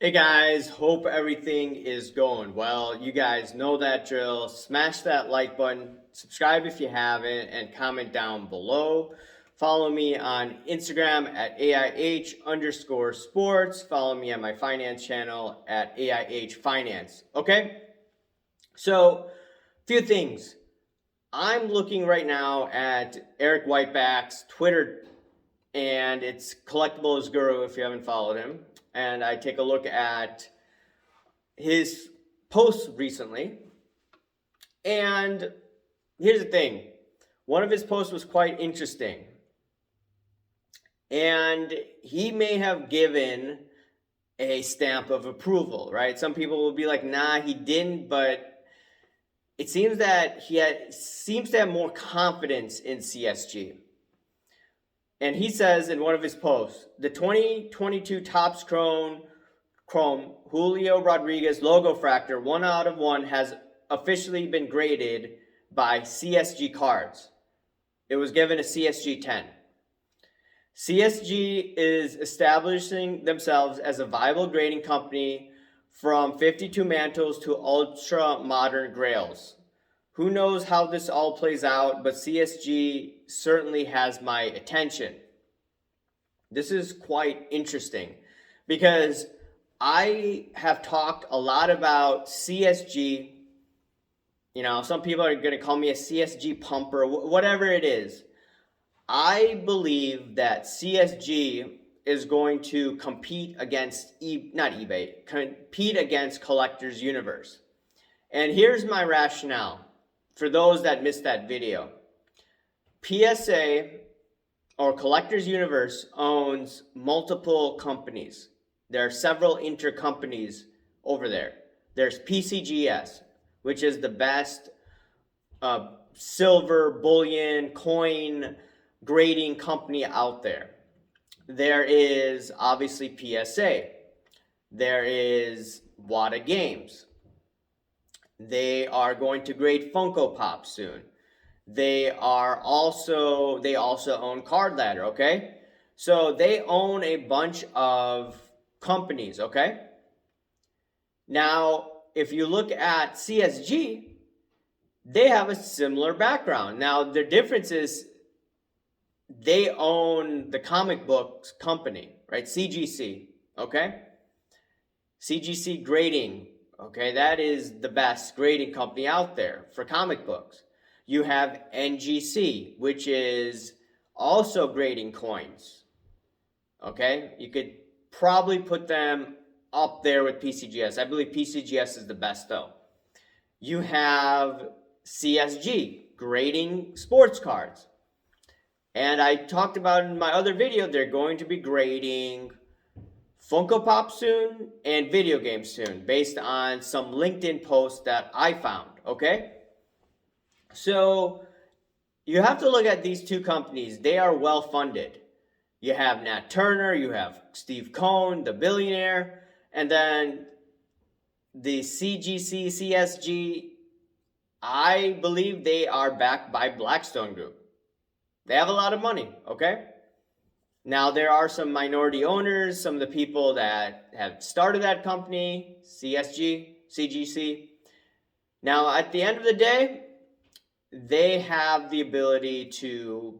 Hey guys, hope everything is going well. You guys know that drill. Smash that like button, subscribe if you haven't, and comment down below. Follow me on Instagram at AIH_sports. Follow me on my finance channel at AIH Finance. Okay? So, few things. I'm looking right now at Eric Whiteback's Twitter, and it's Collectibles Guru if you haven't followed him. And I take a look at his posts recently. And here's the thing. One of his posts was quite interesting. And he may have given a stamp of approval, right? Some people will be like, nah, he didn't, but it seems that seems to have more confidence in CSG. And he says in one of his posts, the 2022 Topps Chrome Julio Rodriguez logo fractor 1 out of 1 has officially been graded by CSG Cards. It was given a CSG 10. CSG is establishing themselves as a viable grading company from 52 mantles to ultra modern grails. Who knows how this all plays out, but CSG certainly has my attention. This is quite interesting because I have talked a lot about CSG. You know, some people are going to call me a CSG pumper, whatever it is. I believe that CSG is going to compete against, compete against Collectors Universe. And here's my rationale for those that missed that video. PSA or Collectors Universe owns multiple companies. There are several intercompanies over there. There's PCGS, which is the best silver bullion coin grading company out there. There is obviously PSA. There is Wada Games. They are going to grade Funko Pop soon. They also own Card Ladder, okay? So they own a bunch of companies, okay? Now, if you look at CSG, they have a similar background. Now, the difference is they own the comic books company, right? CGC, okay? CGC Grading, okay? That is the best grading company out there for comic books. You have NGC, which is also grading coins, okay? You could probably put them up there with PCGS. I believe PCGS is the best though. You have CSG, grading sports cards. And I talked about in my other video, they're going to be grading Funko Pop soon and video games soon, based on some LinkedIn posts that I found, okay? So you have to look at these two companies. They are well funded. You have Nat Turner, you have Steve Cohen, the billionaire, and then the CGC, CSG, I believe they are backed by Blackstone Group. They have a lot of money, okay? Now, there are some minority owners, some of the people that have started that company, CSG, CGC. Now, at the end of the day, they have the ability to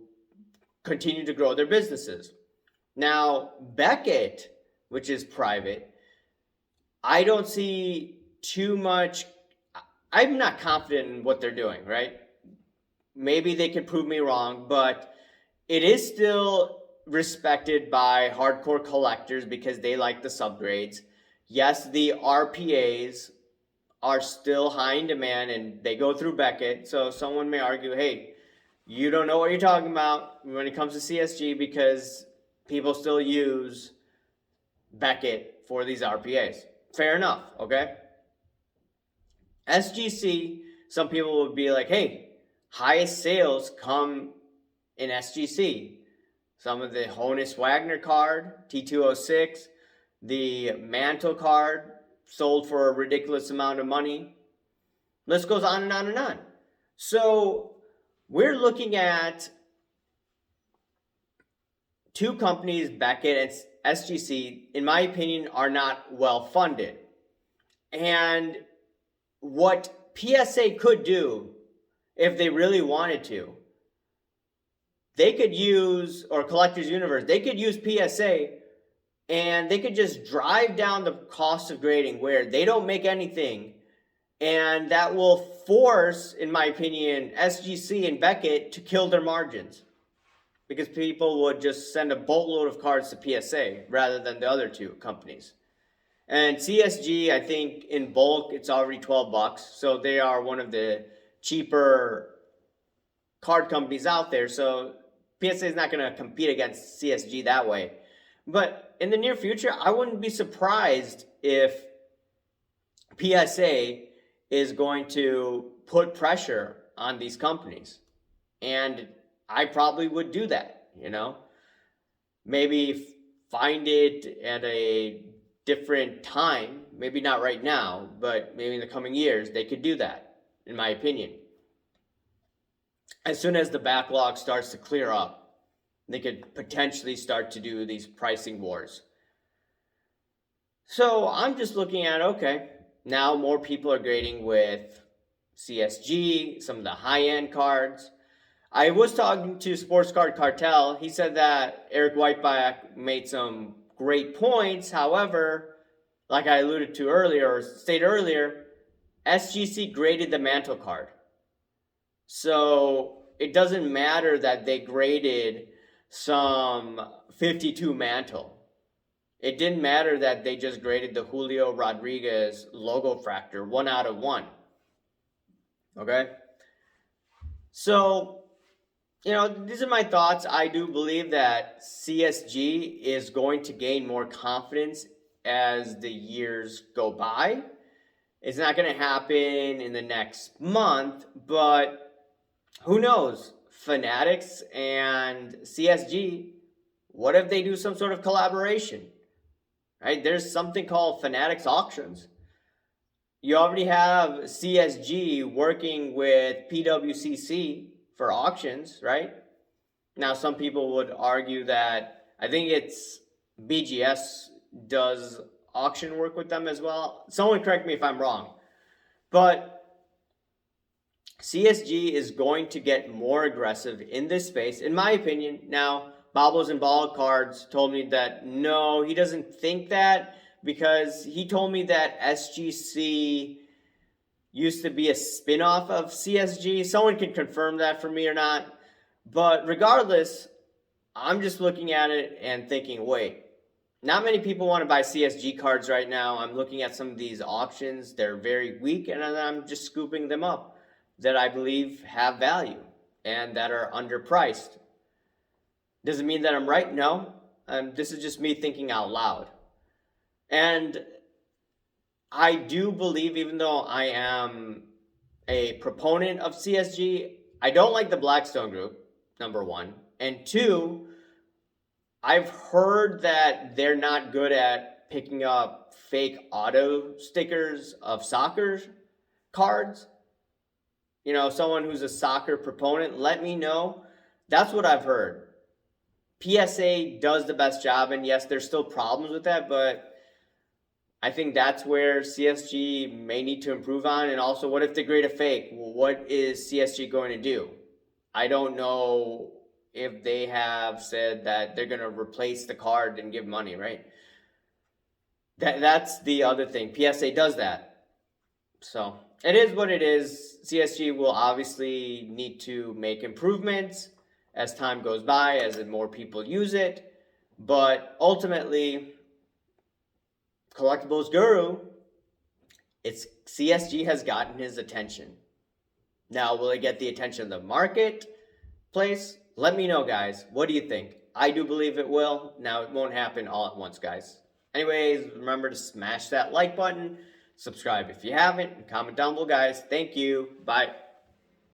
continue to grow their businesses. Now, Beckett, which is private, I don't see too much. I'm not confident in what they're doing, right? Maybe they could prove me wrong, but it is still respected by hardcore collectors because they like the subgrades. Yes, the RPAs are still high in demand and they go through Beckett. So someone may argue, hey, you don't know what you're talking about when it comes to CSG because people still use Beckett for these RPAs. Fair enough, okay? SGC, some people would be like, hey, highest sales come in SGC. Some of the Honus Wagner card, T206, the Mantle card sold for a ridiculous amount of money. List goes on and on and on. So we're looking at two companies, Beckett SGC, in my opinion, are not well funded. And what PSA could do, if they really wanted to, they could use, or Collectors Universe, they could use PSA and they could just drive down the cost of grading where they don't make anything. And that will force, in my opinion, SGC and Beckett to kill their margins. Because people would just send a boatload of cards to PSA rather than the other two companies. And CSG, I think in bulk, it's already $12. So they are one of the cheaper card companies out there. So PSA is not going to compete against CSG that way. But in the near future, I wouldn't be surprised if PSA is going to put pressure on these companies. And I probably would do that, Maybe find it at a different time, maybe not right now, but maybe in the coming years, they could do that, in my opinion. As soon as the backlog starts to clear up, they could potentially start to do these pricing wars. So I'm just looking at, okay, now more people are grading with CSG, some of the high-end cards. I was talking to Sports Card Cartel. He said that Eric Whiteback made some great points. However, like I alluded to earlier, or stated earlier, SGC graded the mantle card. So it doesn't matter that they graded some 52 mantle. It didn't matter that they just graded the Julio Rodriguez logo fractor 1 out of 1. Okay? So, these are my thoughts. I do believe that CSG is going to gain more confidence as the years go by. It's not going to happen in the next month, but who knows? Fanatics and CSG, what if they do some sort of collaboration? Right? There's something called Fanatics Auctions. You already have CSG working with PWCC for auctions, right? Now, some people would argue that I think it's BGS does auction work with them as well. Someone correct me if I'm wrong. But CSG is going to get more aggressive in this space, in my opinion. Now, Bobbles and Ball Cards told me that no, he doesn't think that, because he told me that SGC used to be a spin-off of CSG. Someone can confirm that for me or not. But regardless, I'm just looking at it and thinking, wait, not many people want to buy CSG cards right now. I'm looking at some of these auctions. They're very weak, and I'm just scooping them up that I believe have value and that are underpriced. Does it mean that I'm right? No. This is just me thinking out loud. And I do believe, even though I am a proponent of CSG, I don't like the Blackstone Group, number one. And two, I've heard that they're not good at picking up fake auto stickers of soccer cards. Someone who's a soccer proponent, let me know. That's what I've heard. PSA does the best job, and yes, there's still problems with that, but I think that's where CSG may need to improve on. And also, what if they grade a fake? Well, what is CSG going to do? I don't know if they have said that they're going to replace the card and give money, right? That's the other thing. PSA does that. So it is what it is. CSG will obviously need to make improvements as time goes by, as more people use it. But ultimately, Collectibles Guru, it's CSG has gotten his attention. Now, will it get the attention of the marketplace? Let me know, guys. What do you think? I do believe it will. Now, it won't happen all at once, guys. Anyways, remember to smash that like button, subscribe if you haven't, and comment down below, guys. Thank you. Bye.